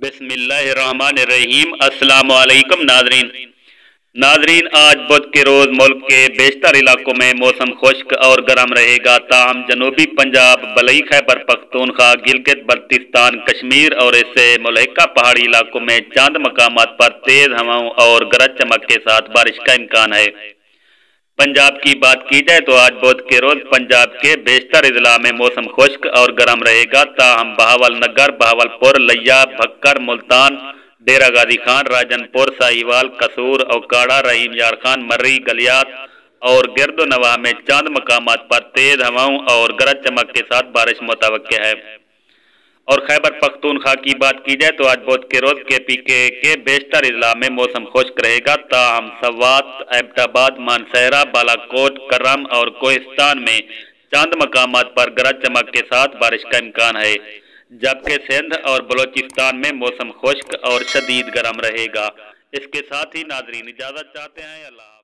बिस्मिल्लाहिर्रहमानिर्रहीम। अस्सलाम वालेकुम नाजरीन, आज बुध के रोज मुल्क के बेशतर इलाकों में मौसम खुश्क और गर्म रहेगा। ताहम जनूबी पंजाब, बलई, खैबर पख्तूनख्वा, गिलगित बल्तिस्तान, कश्मीर और इससे मुल्हिका पहाड़ी इलाकों में चंद मकामात पर तेज हवाओं और गरज चमक के साथ बारिश का इम्कान है। पंजाब की बात की जाए तो आज बुध के रोज पंजाब के बेशतर अजला में मौसम खुश्क और गर्म रहेगा। ताहम बहावल नगर, बहावलपुर, लिया, भक्कर, मुल्तान, डेरा गाजी खान, राजनपुर, साहिवाल, कसूर, औकाड़ा, रहीम यार खान, मर्री, गलियात और गिरदो नवाह में चंद मकामात पर तेज हवाओं और गरज चमक के साथ बारिश मुतवक्के है। और खैबर पख्तूनख्वा की बात की जाए तो आज बुध के रोज के बेशतर अजला में मौसम खुश्क रहेगा। ताहम सवात, एबटाबाद, मानसहरा, बालाकोट, करम और कोहिस्तान में चंद मकामात पर गरज चमक के साथ बारिश का इम्कान है, जबकि सिंध और बलोचिस्तान में मौसम खुश्क और शदीद गर्म रहेगा। इसके साथ ही नाजरीन इजाजत चाहते हैं। अल्लाह।